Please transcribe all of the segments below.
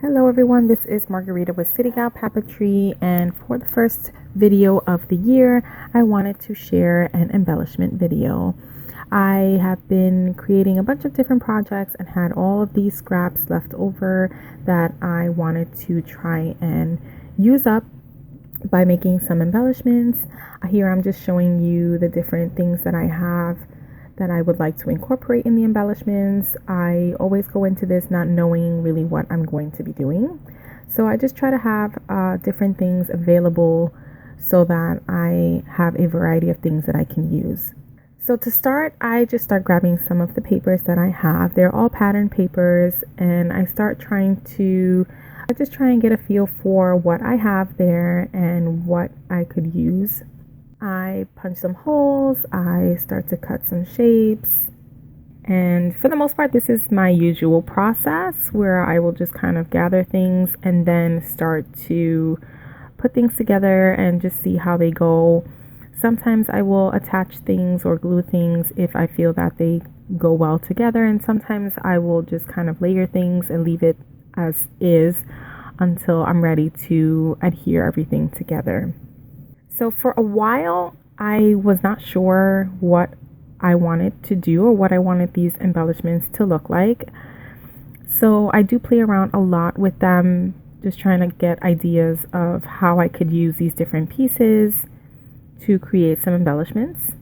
Hello everyone, this is Margarita with City Gal Papeterie, and for the first video of the year, I wanted to share an embellishment video. I have been creating a bunch of different projects and had all of these scraps left over that I wanted to try and use up by making some embellishments. Here I'm just showing you the different things that I have that I would like to incorporate in the embellishments. I always go into this not knowing really what I'm going to be doing. So I just try to have different things available so that I have a variety of things that I can use. So to start, I just start grabbing some of the papers that I have. They're all pattern papers, and I just try and get a feel for what I have there and what I could use. I punch some holes, I start to cut some shapes, and for the most part this is my usual process where I will just kind of gather things and then start to put things together and just see how they go. Sometimes I will attach things or glue things if I feel that they go well together, and sometimes I will just kind of layer things and leave it as is until I'm ready to adhere everything together. So for a while, I was not sure what I wanted to do or what I wanted these embellishments to look like. So I do play around a lot with them, just trying to get ideas of how I could use these different pieces to create some embellishments.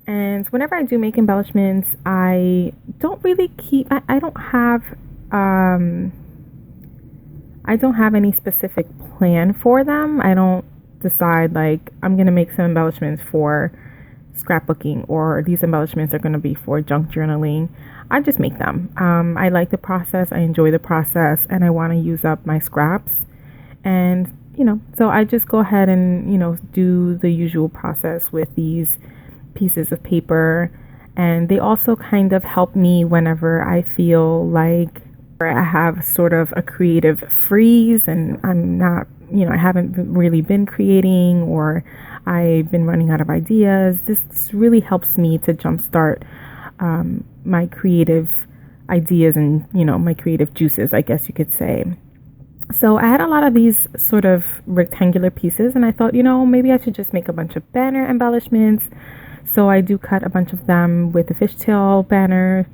And whenever I do make embellishments, I don't really keep, I don't have any specific plan for them. I don't decide like I'm gonna make some embellishments for scrapbooking or these embellishments are gonna be for junk journaling. I just make them. I like the process, I enjoy the process, and I want to use up my scraps, and so I just go ahead and do the usual process with these pieces of paper. And they also kind of help me whenever I feel like I have sort of a creative freeze and I'm not, I haven't really been creating, or I've been running out of ideas. This really helps me to jumpstart my creative ideas and, my creative juices, I guess you could say. So I had a lot of these sort of rectangular pieces, and I thought, maybe I should just make a bunch of banner embellishments. So I do cut a bunch of them with a fishtail banner.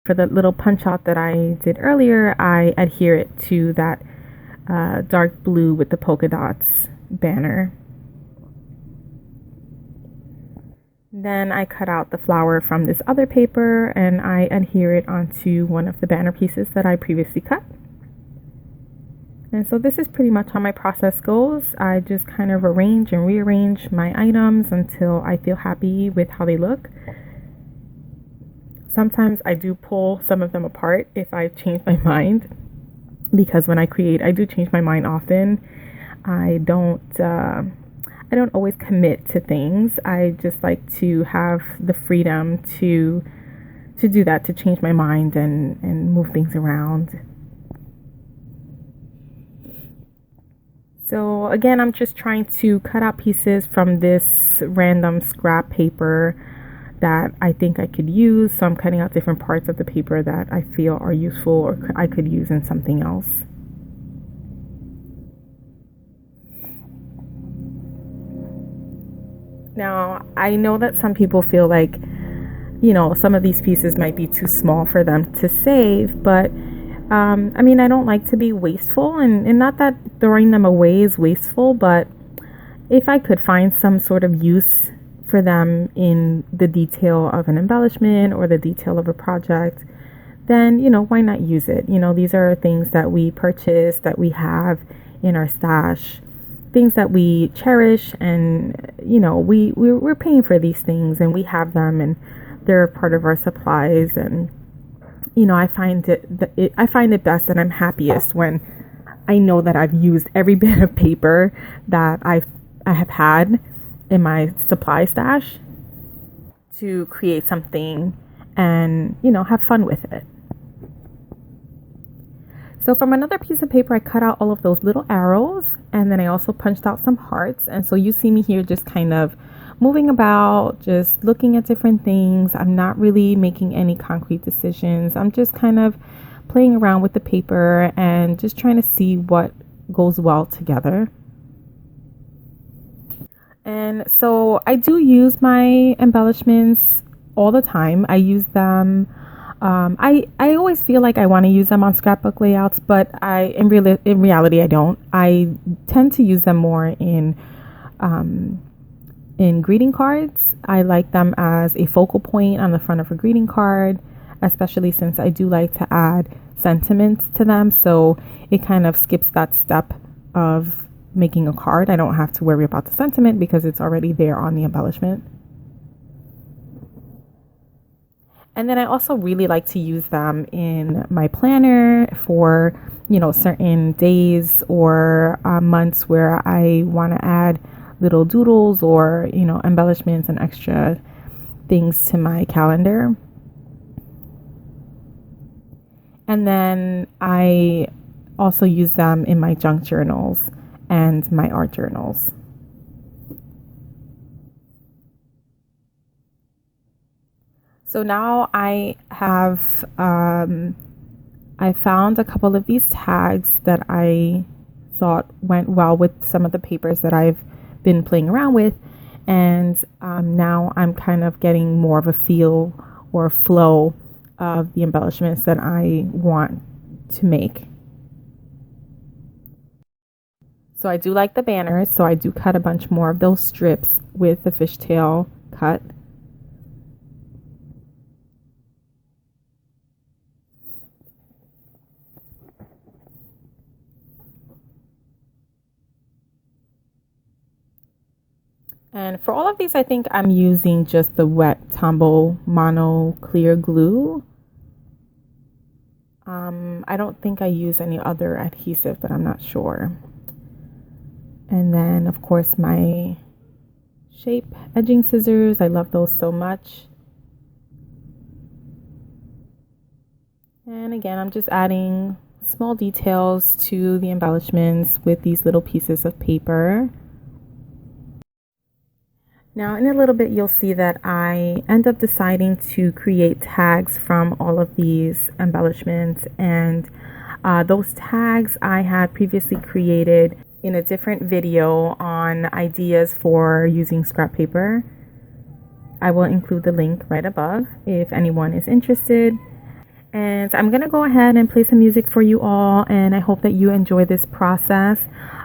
For the little punch out that I did earlier, I adhere it to that dark blue with the polka dots banner. Then I cut out the flower from this other paper and I adhere it onto one of the banner pieces that I previously cut. And so this is pretty much how my process goes. I just kind of arrange and rearrange my items until I feel happy with how they look. Sometimes I do pull some of them apart if I change my mind, because when I create, I do change my mind often. I don't always commit to things. I just like to have the freedom to do that, to change my mind and move things around. So again, I'm just trying to cut out pieces from this random scrap paper that I think I could use. So I'm cutting out different parts of the paper that I feel are useful or I could use in something else. Now, I know that some people feel like, some of these pieces might be too small for them to save, but I don't like to be wasteful, and not that throwing them away is wasteful, but if I could find some sort of use for them in the detail of an embellishment or the detail of a project, then why not use it? These are things that we purchase, that we have in our stash, things that we cherish, and we're paying for these things and we have them and they're part of our supplies. And I find it best and I'm happiest when I know that I've used every bit of paper that I have had in my supply stash to create something and have fun with it. So from another piece of paper, I cut out all of those little arrows, and then I also punched out some hearts. And so you see me here just kind of moving about, just looking at different things. I'm not really making any concrete decisions. I'm just kind of playing around with the paper and just trying to see what goes well together. And so I do use my embellishments all the time. I use them. I always feel like I want to use them on scrapbook layouts, but in reality I don't. I tend to use them more in greeting cards. I like them as a focal point on the front of a greeting card, especially since I do like to add sentiments to them. So it kind of skips that step of making a card. I don't have to worry about the sentiment because it's already there on the embellishment. And then I also really like to use them in my planner for, certain days or months where I want to add little doodles or, embellishments and extra things to my calendar. And then I also use them in my junk journals and my art journals. So now I have, I found a couple of these tags that I thought went well with some of the papers that I've been playing around with. And now I'm kind of getting more of a feel or flow of the embellishments that I want to make. So I do like the banners, so I do cut a bunch more of those strips with the fishtail cut. And for all of these, I think I'm using just the wet Tombow Mono Clear Glue. I don't think I use any other adhesive, but I'm not sure. And then, of course, my shape edging scissors. I love those so much. And again, I'm just adding small details to the embellishments with these little pieces of paper. Now in a little bit you'll see that I end up deciding to create tags from all of these embellishments, and those tags I had previously created in a different video on ideas for using scrap paper. I will include the link right above if anyone is interested. And I'm gonna go ahead and play some music for you all, and I hope that you enjoy this process.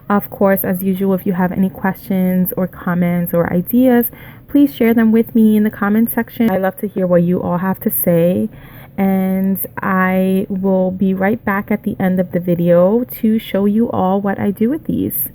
Of course, as usual, if you have any questions or comments or ideas, please share them with me in the comment section. I love to hear what you all have to say, and I will be right back at the end of the video to show you all what I do with these.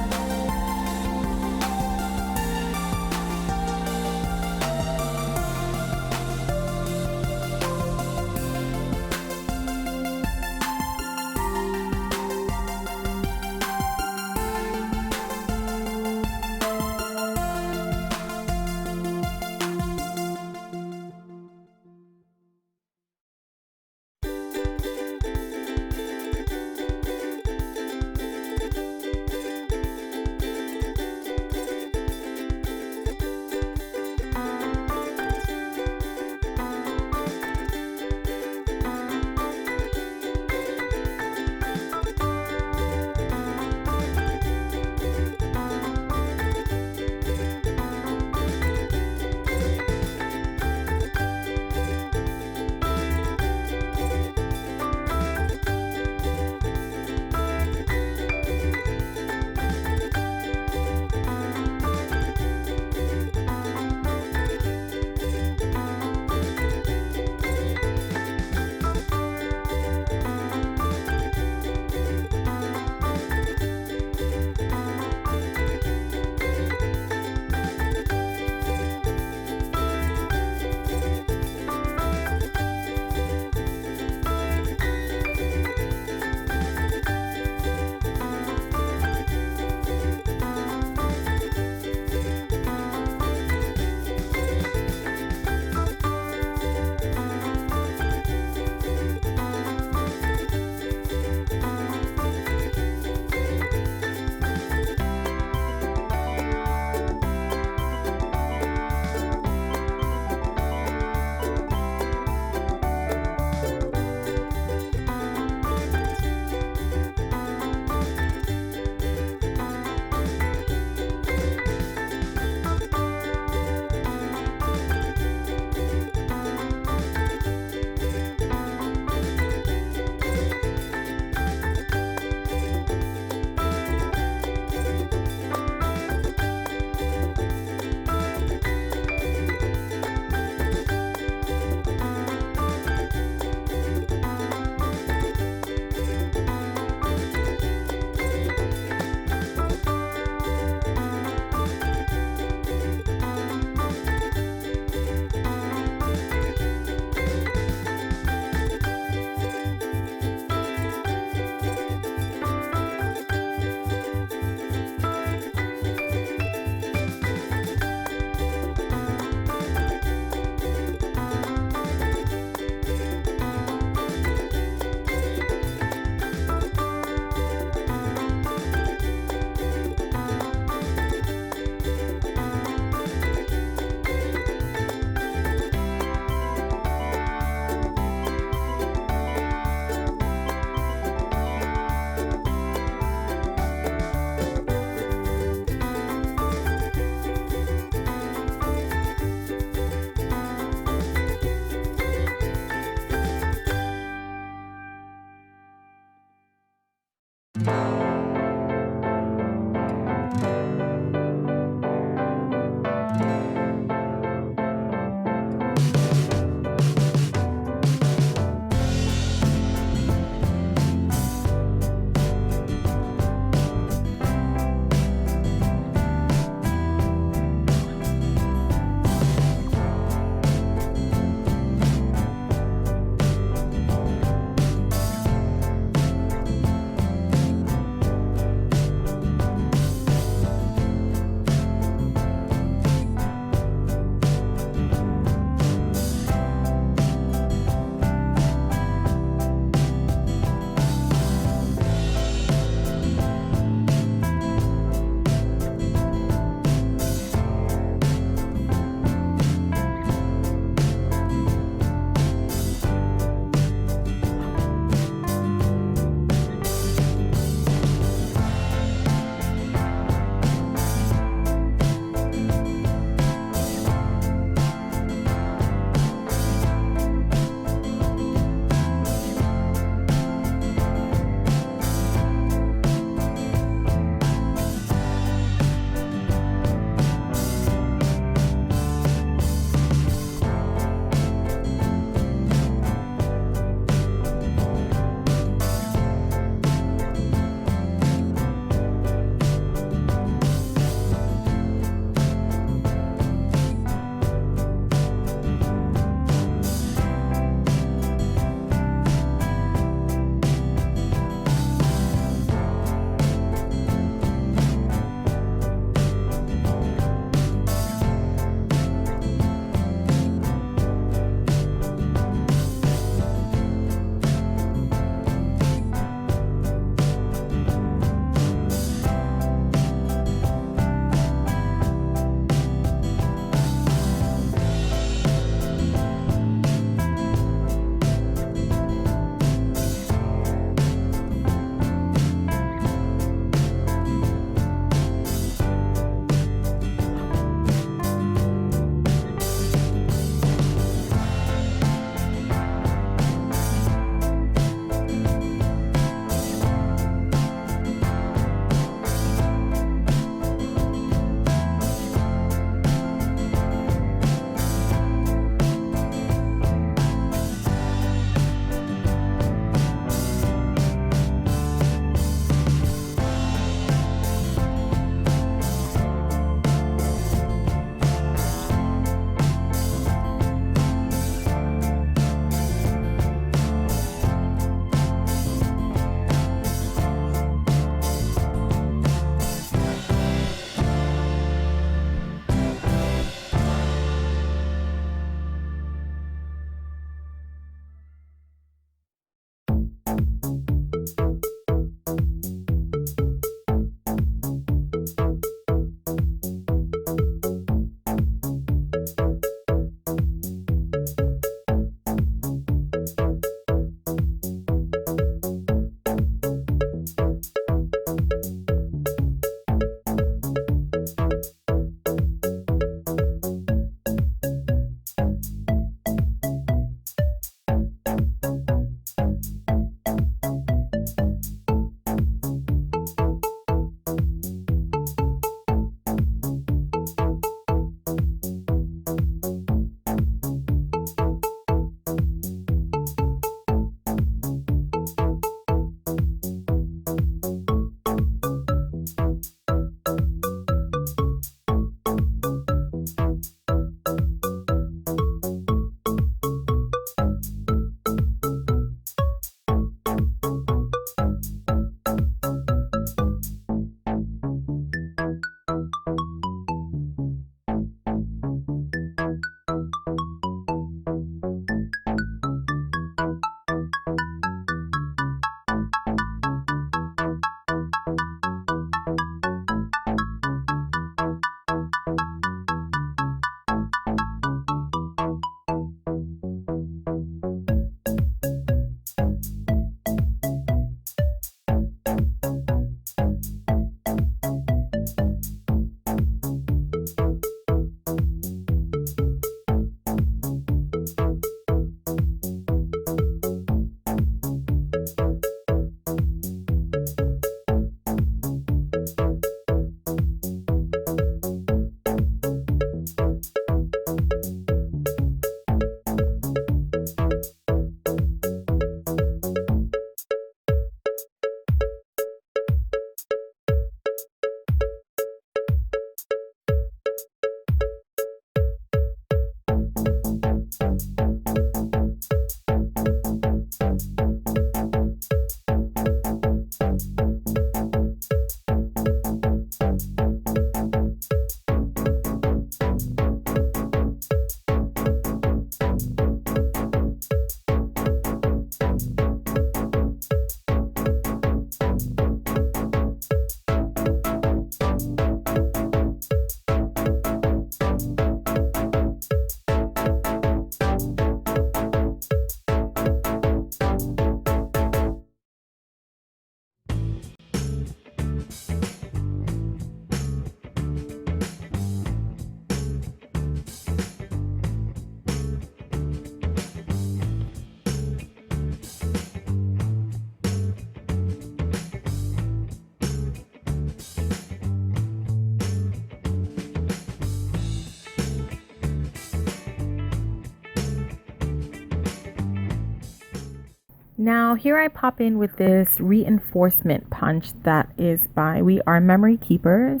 Now here I pop in with this reinforcement punch that is by We Are Memory Keepers,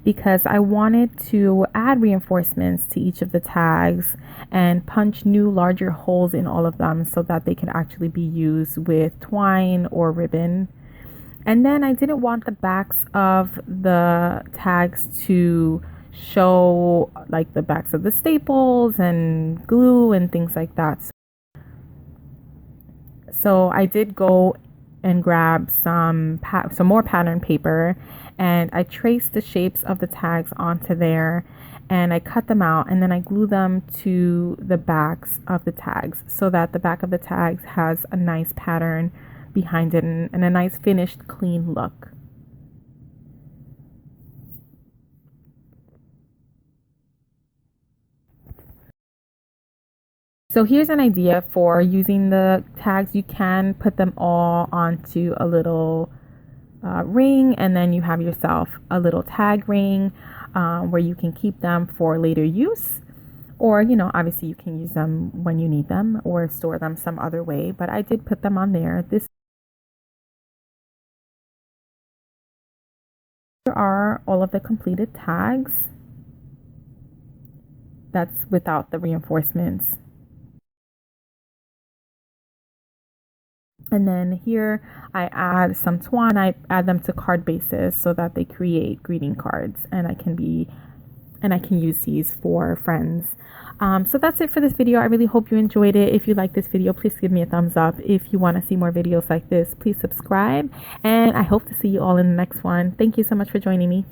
because I wanted to add reinforcements to each of the tags and punch new larger holes in all of them so that they can actually be used with twine or ribbon. And then I didn't want the backs of the tags to show like the backs of the staples and glue and things like that. So I did go and grab some more pattern paper, and I traced the shapes of the tags onto there, and I cut them out, and then I glue them to the backs of the tags so that the back of the tags has a nice pattern behind it and a nice finished clean look. So here's an idea for using the tags. You can put them all onto a little ring, and then you have yourself a little tag ring where you can keep them for later use. Or, obviously you can use them when you need them or store them some other way. But I did put them on there. Here are all of the completed tags. That's without the reinforcements. And then here I add some twine. I add them to card bases so that they create greeting cards, and I can use these for friends. So that's it for this video. I really hope you enjoyed it. If you like this video, please give me a thumbs up. If you want to see more videos like this, please subscribe, and I hope to see you all in the next one. Thank you so much for joining me.